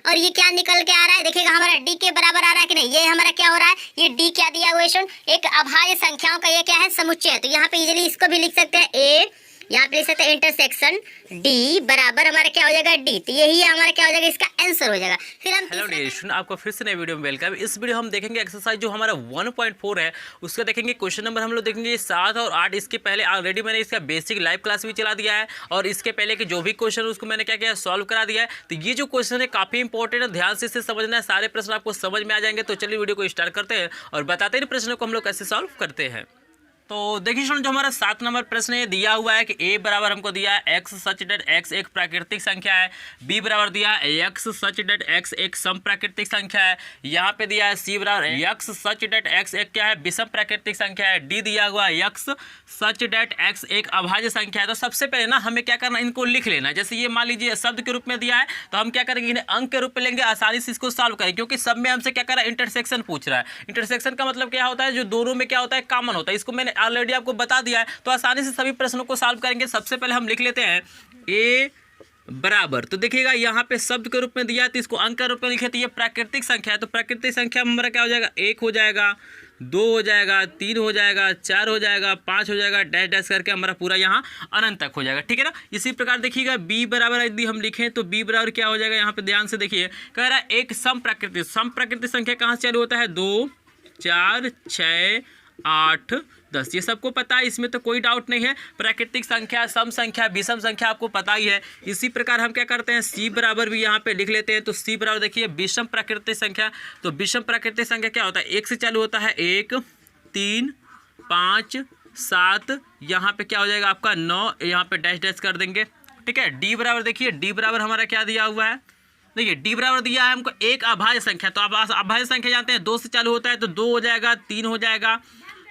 और ये क्या निकल के आ रहा है, देखिएगा हमारा डी के बराबर आ रहा है कि नहीं। ये हमारा क्या हो रहा है, ये डी क्या दिया हुआ है, एक अभाज्य संख्याओं का ये क्या है, समुच्चय है। तो यहाँ पे इजीली इसको भी लिख सकते हैं ए, यहाँ पे लिख सकते हैं इंटरसेक्शन डी बराबर हमारा क्या हो जाएगा डी। तो यही हमारा क्या हो जाएगा, इसका आंसर हो जाएगा। फिर हम हेलो डियर, आपको फिर से नए वीडियो में वेलकम। इस वीडियो हम देखेंगे एक्सरसाइज जो हमारा 1.4 है उसका देखेंगे क्वेश्चन नंबर हम लोग देखेंगे 7 और 8। इसके पहले ऑलरेडी मैंने इसका बेसिक लाइव क्लास भी चला दिया है और इसके पहले के जो भी क्वेश्चन उसको मैंने क्या किया, सॉल्व करा दिया है। तो ये जो क्वेश्चन है काफी इंपॉर्टेंट है, ध्यान से इसे समझना है, सारे प्रश्न आपको समझ में आ जाएंगे। तो चलिए वीडियो को स्टार्ट करते हैं और बताते हैं प्रश्नों को हम लोग कैसे सॉल्व करते हैं। तो देखिए स्टूडेंट, जो हमारा 7 नंबर प्रश्न है दिया हुआ है कि ए बराबर हमको दिया है एक्स सच डेट एक्स एक प्राकृतिक संख्या है, बी बराबर दिया है एक्स सच डेट एक्स एक सम प्राकृतिक संख्या है, यहाँ पे दिया है सी बराबर एक्स सच डेट एक्स एक क्या है, विषम प्राकृतिक संख्या है, डी दिया हुआ है एक्स सच डेट एक्स एक अभाज्य संख्या है। तो सबसे पहले ना हमें क्या करना है, इनको लिख लेना है। जैसे ये मान लीजिए शब्द के रूप में दिया है तो हम क्या करेंगे, इन्हें अंक के रूप में लेंगे, आसानी से इसको सॉल्व करेंगे, क्योंकि सब में हमसे क्या कर रहा है, इंटरसेक्शन पूछ रहा है। इंटरसेक्शन का मतलब क्या होता है, जो दोनों में क्या होता है, कॉमन होता है। इसको मैंने ऑलरेडी आपको बता दिया है, तो आसानी से सभी प्रश्नों को सॉल्व करेंगे। सबसे पहले हम लिख लेते हैं ए बराबर, तो देखिएगा यहाँ पे शब्द के रूप में दिया है तो इसको अंक के रूप में लिखे, तो ये प्राकृतिक संख्या है। तो प्राकृतिक संख्या में हमारा क्या हो जाएगा, 1 हो जाएगा, 2 हो जाएगा, 3 हो जाएगा, 4 हो जाएगा, 5 हो जाएगा, डैश डैश करके हमारा पूरा यहाँ अनंत तक हो जाएगा। ठीक है ना। इसी प्रकार देखिएगा बी बराबर यदि हम लिखें तो बी बराबर क्या हो जाएगा, यहाँ पे ध्यान से देखिए, कह रहा है एक सम प्राकृतिक संख्या कहाँ से चालू होता है, 2 4 6 8 10। ये सबको पता है, इसमें तो कोई डाउट नहीं है। प्राकृतिक संख्या, सम संख्या, विषम संख्या आपको पता ही है। इसी प्रकार हम क्या करते हैं, सी बराबर भी यहाँ पे लिख लेते हैं। तो सी बराबर देखिए विषम प्राकृतिक संख्या, तो विषम प्राकृतिक संख्या क्या होता है, 1 से चालू होता है, 1 3 5 7, यहाँ पे क्या हो जाएगा आपका 9, यहाँ पे डैश डैश कर देंगे। ठीक है। डी बराबर देखिए, डी बराबर हमारा क्या दिया हुआ है, देखिए डी बराबर दिया है हमको एक अभाज्य संख्या। तो आप अभाज्य संख्या जानते हैं, 2 से चालू होता है, तो 2 हो जाएगा, 3 हो जाएगा,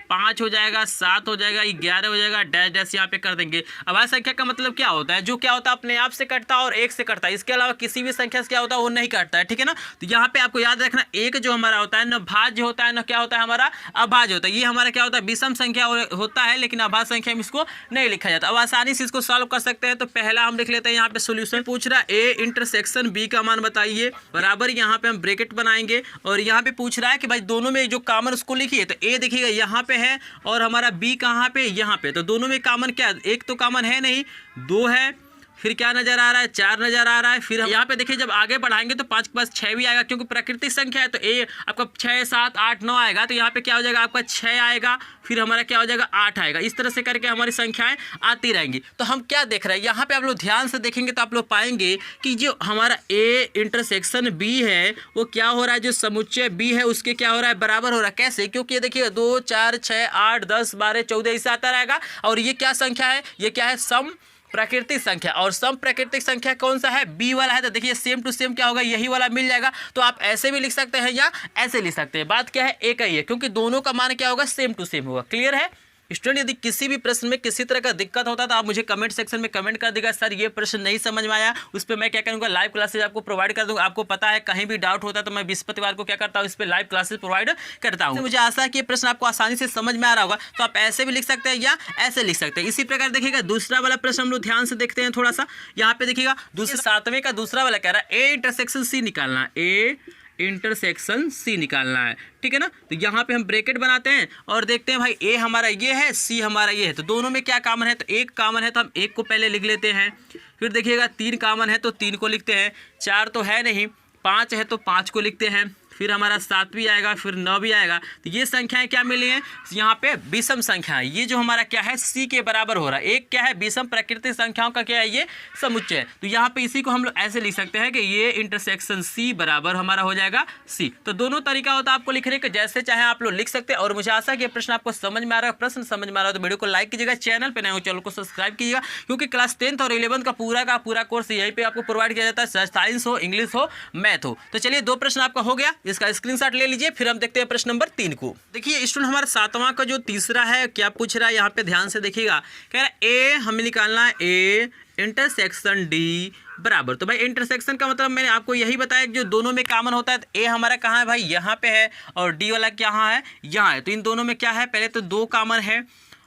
5 हो जाएगा, 7 हो जाएगा, 11 हो जाएगा, डैश डैश यहाँ पे कर देंगे। अभाज्य संख्या का मतलब क्या होता है, जो क्या होता है अपने आप से कटता है और 1 से कटता है, इसके अलावा किसी भी संख्या से क्या होता है वो नहीं कटता है। ठीक है ना। तो यहाँ पे आपको याद रखना, एक जो हमारा होता है न भाज्य होता है, न क्या होता है हमारा अभाज्य होता है। ये हमारा क्या होता है, विषम संख्या होता है, लेकिन अभाज्य संख्या में इसको नहीं लिखा जाता। अब आसानी से इसको सॉल्व कर सकते हैं। तो पहला हम लिख लेते हैं, यहाँ पे सोल्यूशन पूछ रहा है ए इंटरसेक्शन बी का मान बताइए बराबर, यहाँ पे हम ब्रैकेट बनाएंगे और यहाँ पे पूछ रहा है कि भाई दोनों में जो कॉमन उसको लिखिए। तो ए देखिएगा यहाँ पे है और हमारा बी कहाँ पे, यहाँ पे। तो दोनों में कॉमन क्या, एक तो कॉमन है नहीं, 2 है, फिर क्या नजर आ रहा है, 4 नजर आ रहा है। फिर यहाँ पे देखिए जब आगे बढ़ाएंगे तो 5 के पास 6 भी आएगा, क्योंकि प्राकृतिक संख्या है। तो ए आपका 6 7 8 9 आएगा, तो यहाँ पे क्या हो जाएगा आपका 6 आएगा, फिर हमारा क्या हो जाएगा 8 आएगा। इस तरह से करके हमारी संख्याएं आती रहेंगी। तो हम क्या देख रहे हैं, यहाँ पे आप लोग ध्यान से देखेंगे तो आप लोग पाएंगे कि जो हमारा ए इंटरसेक्शन बी है वो क्या हो रहा है, जो समुच्चय बी है उसके क्या हो रहा है, बराबर हो रहा है। कैसे, क्योंकि ये देखिए 2 4 6 8 10 12 14 ऐसे आता रहेगा। और ये क्या संख्या है, ये क्या है, सम प्राकृतिक संख्या। और सम प्राकृतिक संख्या कौन सा है, बी वाला है। तो देखिए सेम टू सेम क्या होगा, यही वाला मिल जाएगा। तो आप ऐसे भी लिख सकते हैं या ऐसे लिख सकते हैं, बात क्या है एक ही है, क्योंकि दोनों का मान क्या होगा, सेम टू सेम होगा। क्लियर है स्टूडेंट। यदि किसी भी प्रश्न में किसी तरह का दिक्कत होता तो आप मुझे कमेंट सेक्शन में कमेंट कर देगा, सर ये प्रश्न नहीं समझ में आया। उस पर मैं क्या करूँगा, लाइव क्लासेज आपको प्रोवाइड कर दूँगा। आपको पता है कहीं भी डाउट होता है तो मैं बृहस्पतिवार को क्या करता हूँ, इस पर लाइव क्लासेज प्रोवाइड करता हूँ। मुझे आशा है कि ये प्रश्न आपको आसानी से समझ में आ रहा होगा। तो आप ऐसे भी लिख सकते हैं या ऐसे लिख सकते हैं। इसी प्रकार देखिएगा दूसरा वाला प्रश्न हम लोग ध्यान से देखते हैं थोड़ा सा। यहाँ पे देखिएगा दूसरे 7वें का दूसरा वाला कह रहा है ए इंटरसेक्शन सी निकालना है, ए इंटरसेक्शन सी निकालना है। ठीक है ना। तो यहाँ पे हम ब्रैकेट बनाते हैं और देखते हैं भाई ए हमारा ये है, सी हमारा ये है। तो दोनों में क्या कॉमन है, तो एक कॉमन है तो हम एक को पहले लिख लेते हैं। फिर देखिएगा 3 कॉमन है तो 3 को लिखते हैं, 4 तो है नहीं, 5 है तो 5 को लिखते हैं, फिर हमारा 7 भी आएगा, फिर 9 भी आएगा। तो ये संख्याएं क्या मिली हैं, यहाँ पे विषम संख्या। ये जो हमारा क्या है, सी के बराबर हो रहा है। एक क्या है, विषम प्राकृतिक संख्याओं का क्या है, ये समुच्चय। तो यहाँ पे इसी को हम लोग ऐसे लिख सकते हैं कि ये इंटरसेक्शन सी बराबर हमारा हो जाएगा सी। तो दोनों तरीका होता है आपको लिखने का, जैसे चाहे आप लोग लिख सकते हैं। और मुझे आशा है कि प्रश्न आपको समझ में आ रहा है। प्रश्न समझ में आ रहा है तो वीडियो को लाइक कीजिएगा, चैनल पर नए हो चैनल को सब्सक्राइब कीजिएगा, क्योंकि क्लास 10th और 11th का पूरा कोर्स यहीं पे आपको प्रोवाइड किया जाता है, साइंस हो, इंग्लिश हो, मैथ हो। तो चलिए 2 प्रश्न आपका हो गया, इसका स्क्रीनशॉट ले लीजिए। फिर हम देखते हैं प्रश्न नंबर 3 को। देखिए स्टूडेंट हमारा 7वां का जो तीसरा है क्या पूछ रहा है, यहाँ पे ध्यान से देखिएगा। कह रहा है ए हमें निकालना है ए इंटरसेक्शन डी बराबर। तो भाई इंटरसेक्शन का मतलब मैंने आपको यही बताया कि जो दोनों में कॉमन होता है। तो ए हमारा कहाँ है भाई, यहाँ पे है, और डी वाला कहाँ है, यहाँ है। तो इन दोनों में क्या है, पहले तो 2 कॉमन है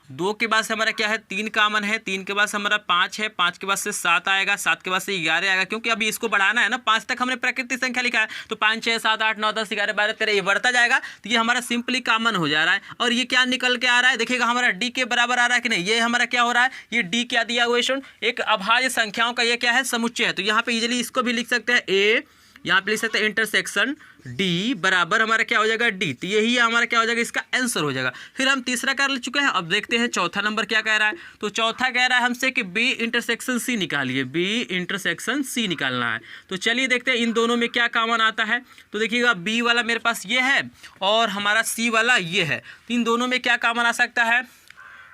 2 के बाद से हमारा क्या है 3 कॉमन है, 3 के बाद से हमारा 5 है, 5 के बाद से 7 आएगा, 7 के बाद से 11 आएगा, क्योंकि अभी इसको बढ़ाना है ना, 5 तक हमने प्राकृतिक संख्या लिखा है, तो 5 6 7 8 9 10 11 12 13 ये बढ़ता जाएगा, तो ये हमारा सिंपली कॉमन हो जा रहा है। और ये क्या निकल के आ रहा है, देखिएगा हमारा डी के बराबर आ रहा है कि नहीं, ये हमारा क्या हो रहा है, ये डी क्या दिया हुआ है, एक अभाज्य संख्याओं का ये क्या है, समुच्चय है। तो यहाँ पे इजीली इसको भी लिख सकते हैं ए, यहाँ पे लिख सकते हैं इंटरसेक्शन डी बराबर हमारा क्या हो जाएगा डी, तो यही हमारा क्या हो जाएगा, इसका आंसर हो जाएगा। फिर हम तीसरा कर चुके हैं, अब देखते हैं चौथा नंबर क्या कह रहा है। तो चौथा कह रहा है हमसे कि बी इंटरसेक्शन सी निकालिए, बी इंटरसेक्शन सी निकालना है। तो चलिए देखते हैं इन दोनों में क्या कॉमन आता है। तो देखिएगा बी वाला मेरे पास ये है और हमारा सी वाला ये है, तो इन दोनों में क्या कॉमन आ सकता है।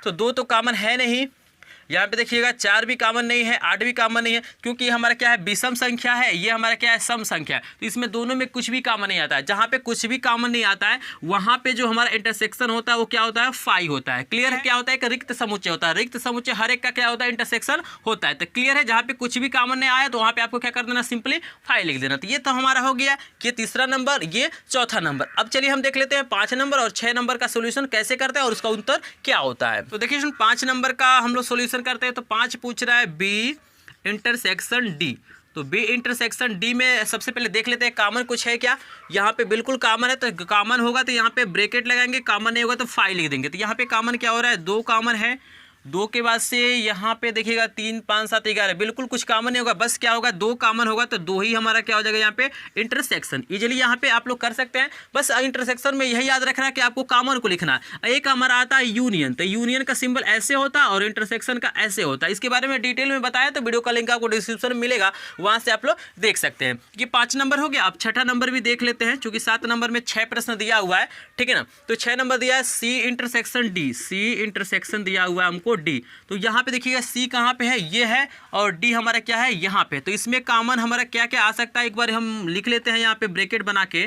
तो 2 तो कॉमन है नहीं, यहाँ पे देखिएगा 4 भी कॉमन नहीं है, 8 भी कॉमन नहीं है, क्योंकि ये हमारा क्या है विषम संख्या है, ये हमारा क्या है सम संख्या है। तो इसमें दोनों में कुछ भी कॉमन नहीं आता है। जहाँ पे कुछ भी कॉमन नहीं आता है वहाँ पे जो हमारा इंटरसेक्शन होता है वो क्या होता है, 5 होता है। क्लियर है, क्या होता है, एक रिक्त समुच्चय होता है, रिक्त समुच्चय हर एक का क्या होता है, इंटरसेक्शन होता है। तो क्लियर है, जहाँ पे कुछ भी कॉमन नहीं आया तो वहाँ पे आपको क्या कर देना, सिंपली 5 लिख देना। तो ये तो हमारा हो गया, ये तीसरा नंबर, ये चौथा नंबर। अब चलिए हम देख लेते हैं 5 नंबर और 6 नंबर का सोल्यूशन कैसे करते हैं और उसका उत्तर क्या होता है। तो देखिए 5 नंबर का हम लोग सोल्यूशन करते हैं। तो 5 पूछ रहा है बी इंटरसेक्शन डी। तो बी इंटरसेक्शन डी में सबसे पहले देख लेते हैं कॉमन कुछ है क्या। यहाँ पे बिल्कुल कॉमन है, तो कॉमन होगा तो यहाँ पे ब्रैकेट लगाएंगे, कॉमन नहीं होगा तो 5 लिख देंगे। तो यहाँ पे कॉमन क्या हो रहा है, 2 कॉमन है, 2 के बाद से यहाँ पे देखिएगा 3 5 7 11 बिल्कुल कुछ कॉमन नहीं होगा, बस क्या होगा 2 कॉमन होगा, तो 2 ही हमारा क्या हो जाएगा यहाँ पे इंटरसेक्शन। इजीली यहाँ पे आप लोग कर सकते हैं, बस इंटरसेक्शन में यही याद रखना है कि आपको कॉमन को लिखना है। एक हमारा आता है यूनियन, तो यूनियन का सिंबल ऐसे होता है और इंटरसेक्शन का ऐसे होता है। इसके बारे में डिटेल में बताया तो वीडियो का लिंक आपको डिस्क्रिप्शन में मिलेगा, वहाँ से आप लोग देख सकते हैं। ये 5 नंबर हो गया। अब 6ठा नंबर भी देख लेते हैं, चूंकि 7 नंबर में 6 प्रश्न दिया हुआ है, ठीक है ना। तो 6 नंबर दिया है C intersection D, C intersection दिया हुआ है हमको डी। तो यहाँ पे देखिएगा सी कहाँ पे है, ये है, और डी हमारा क्या है यहाँ पे। तो इसमें कॉमन हमारा क्या क्या आ सकता है, एक बार हम लिख लेते हैं यहाँ पे ब्रैकेट बना के।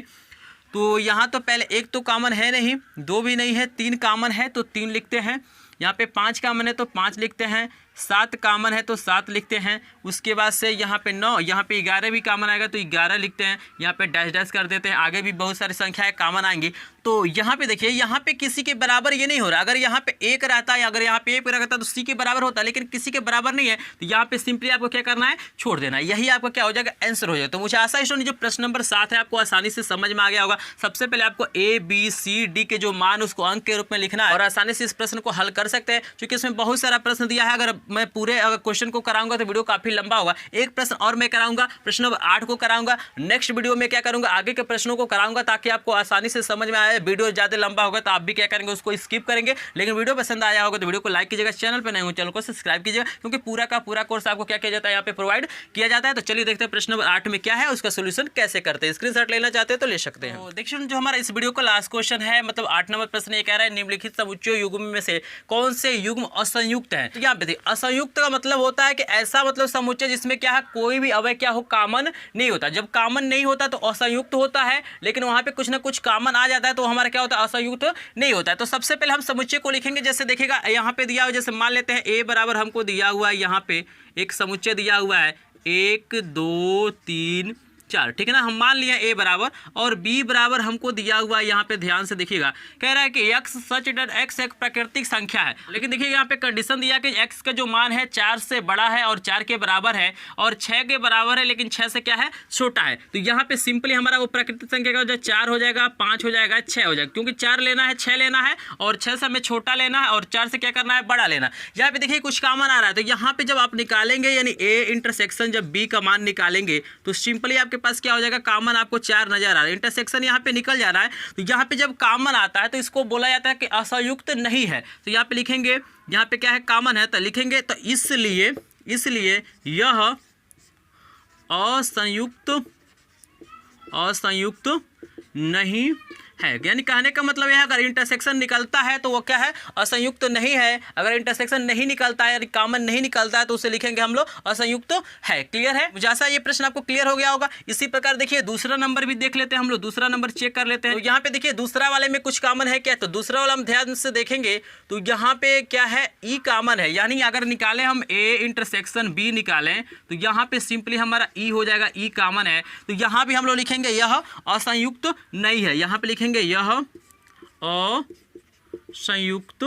तो यहाँ तो पहले 1 तो कॉमन है नहीं, 2 भी नहीं है, 3 कॉमन है तो 3 लिखते हैं। यहाँ पे 5 कॉमन है तो 5 लिखते हैं, 7 कॉमन है तो 7 लिखते हैं। उसके बाद से यहाँ पे 9, यहाँ पे 11 भी कॉमन आएगा तो 11 लिखते हैं। यहाँ पे डैश डैश कर देते हैं, आगे भी बहुत सारी संख्याएं कॉमन आएंगी। तो यहाँ पे देखिए, यहाँ पे किसी के बराबर ये नहीं हो रहा। अगर यहाँ पे 1 रहता है, अगर यहाँ पे 1 रहता तो सी के बराबर होता है, लेकिन किसी के बराबर नहीं है, तो यहाँ पे सिंपली आपको क्या करना है, छोड़ देना है। यही आपका क्या हो जाएगा, आंसर हो जाएगा। तो मुझे आशा है जो प्रश्न नंबर 7 है आपको आसानी से समझ में आ गया होगा। सबसे पहले आपको ए बी सी डी के जो मान उसको अंक के रूप में लिखना है और आसानी से इस प्रश्न को हल कर सकते हैं, क्योंकि इसमें बहुत सारा प्रश्न दिया है। अगर मैं पूरे क्वेश्चन को कराऊंगा तो वीडियो काफी लंबा होगा। एक प्रश्न और मैं कराऊंगा, प्रश्न नंबर 8 को कराऊंगा। नेक्स्ट वीडियो में क्या करूंगा, आगे के प्रश्नों को कराऊंगा ताकि आपको आसानी से समझ में आए। वीडियो ज्यादा लंबा होगा तो आप भी क्या करेंगे, उसको स्किप करेंगे। लेकिन वीडियो पसंद आया होगा तो वीडियो को लाइक कीजिएगा, चैनल पर नए हो चैनल को सब्सक्राइब कीजिएगा, क्योंकि पूरा का पूरा कोर्स आपको क्या किया जाता है, यहाँ पे प्रोवाइड किया जाता है। तो चलिए देखते हैं प्रश्न नंबर 8 में क्या है, उसका सोल्यूशन कैसे करते हैं। स्क्रीनशॉट लेना चाहते हैं तो ले सकते हैं। तो देखिए जो हमारा इस वीडियो का लास्ट क्वेश्चन है, मतलब 8 नंबर प्रश्न ये कह रहा है निम्नलिखित समुच्चय युग्म में से कौन से युग्म असंयुक्त है। तो यहाँ पे असंयुक्त का मतलब होता है कि ऐसा मतलब समुच्चय जिसमें क्या है, कोई भी अवयव क्या हो, कॉमन नहीं होता। जब कॉमन नहीं होता तो असंयुक्त होता है, लेकिन वहां पे कुछ ना कुछ कॉमन आ जाता है तो हमारा क्या होता है, असंयुक्त नहीं होता है। तो सबसे पहले हम समुच्चय को लिखेंगे। जैसे देखिएगा यहाँ पे दिया हुआ, जैसे मान लेते हैं ए बराबर हमको दिया हुआ है, यहाँ पे एक समुच्चय दिया हुआ है 1 2 3 4, ठीक है ना। हम मान लिया ए बराबर, और बी बराबर हमको दिया हुआ है, यहाँ पे ध्यान से देखिएगा, कह रहा है कि x सच दैट x एक प्राकृतिक संख्या है। लेकिन देखिए यहाँ पे कंडीशन दिया कि x का जो मान है 4 से बड़ा है और 4 के बराबर है, और 6 के बराबर है लेकिन 6 से क्या है, छोटा है। तो यहाँ पे सिंपली हमारा वो प्राकृतिक संख्या का जो 4 हो जाएगा, 5 हो जाएगा, 6 हो जाएगा, क्योंकि 4 लेना है, 6 लेना है, और 6 से हमें छोटा लेना है, और 4 से क्या करना है, बड़ा लेना। यहाँ पे देखिए कुछ कॉमन आ रहा है, तो यहाँ पे जब आप निकालेंगे, यानी ए इंटरसेक्शन जब बी का मान निकालेंगे तो सिंपली आपके पास क्या हो जाएगा, कॉमन आपको 4 नजर आ रहा है, इंटरसेक्शन यहाँ पे निकल जा रहा है। तो यहाँ पे जब कॉमन आता है तो इसको बोला जाता है कि असंयुक्त नहीं है। तो यहाँ पे लिखेंगे, यहाँ पे क्या है, कॉमन है, तो लिखेंगे तो इसलिए यह असंयुक्त नहीं है। यानी कहने का मतलब यह है, अगर इंटरसेक्शन निकलता है तो वो क्या है, असंयुक्त नहीं है। अगर इंटरसेक्शन नहीं निकलता है, कॉमन नहीं निकलता है, तो उसे लिखेंगे हम लोग असंयुक्त है। क्लियर है, मुझे आशा ये प्रश्न आपको क्लियर हो गया होगा। इसी प्रकार देखिए दूसरा नंबर भी देख लेते हैं हम लोग, दूसरा नंबर चेक कर लेते हैं। तो यहाँ पे देखिए दूसरा वाले में कुछ कॉमन है क्या, तो दूसरा वाला हम ध्यान से देखेंगे तो यहाँ पे क्या है, ई कॉमन है। यानी अगर निकालें हम ए इंटरसेक्शन बी निकालें तो यहाँ पे सिंपली हमारा ई हो जाएगा, ई कॉमन है। तो यहाँ भी हम लोग लिखेंगे यह असंयुक्त नहीं है, यहाँ पे लिखेंगे यह असंयुक्त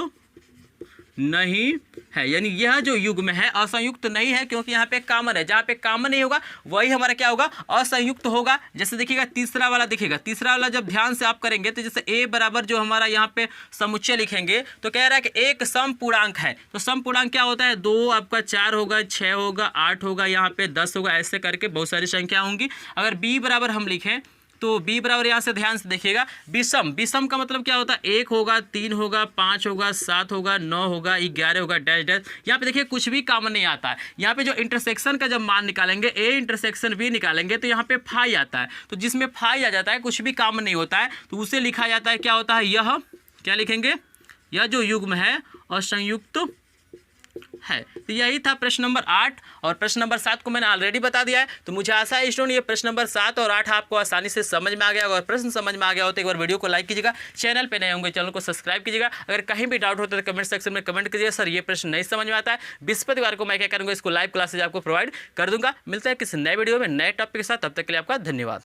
नहीं है, यानी यह जो युग्म है असंयुक्त नहीं है, क्योंकि यहाँ पे कॉमन है। जहाँ पे कॉमन नहीं होगा वही हमारा क्या होगा, असंयुक्त होगा। जैसे देखिएगा तीसरा वाला दिखेगा, तीसरा वाला जब ध्यान से आप करेंगे तो जैसे a बराबर जो हमारा यहाँ पे समुच्चय लिखेंगे तो कह रहा है कि एक समपूर्णांक है। तो समपूर्णांक क्या होता है, 2 आपका 4 होगा, 6 होगा, 8 होगा, यहाँ पे 10 होगा, ऐसे करके बहुत सारी संख्या होंगी। अगर b बराबर हम लिखें तो b बराबर यहाँ से ध्यान से देखिएगा विषम, विषम का मतलब क्या होता है, 1 होगा, 3 होगा, 5 होगा, 7 होगा, 9 होगा, 11 होगा, डैश डैश। यहाँ पे देखिए कुछ भी कॉमन नहीं आता है। यहाँ पे जो इंटरसेक्शन का जब मान निकालेंगे, a इंटरसेक्शन b निकालेंगे तो यहाँ पे फाई आता है। तो जिसमें फाई आ जाता है, कुछ भी कॉमन नहीं होता है, तो उसे लिखा जाता है, क्या होता है, यह क्या लिखेंगे, यह जो युग्म है असंयुक्त है। तो यही था प्रश्न नंबर 8 और प्रश्न नंबर 7 को मैंने ऑलरेडी बता दिया है। तो मुझे आशा है स्टूडेंट ये प्रश्न नंबर 7 और 8 आपको आसानी से समझ में आ गया। अगर प्रश्न समझ में आ गया हो तो एक बार वीडियो को लाइक कीजिएगा, चैनल पे नए होंगे चैनल को सब्सक्राइब कीजिएगा। अगर कहीं भी डाउट होता है तो कमेंट सेक्शन में कमेंट कीजिए, सर ये प्रश्न नहीं समझ में आता है। बृहस्पतिवार को मैं क्या करूँगा, इसको लाइव क्लासेज आपको प्रोवाइड कर दूंगा। मिलता है किसी नए वीडियो में नए टॉपिक के साथ, तब तक के लिए आपका धन्यवाद।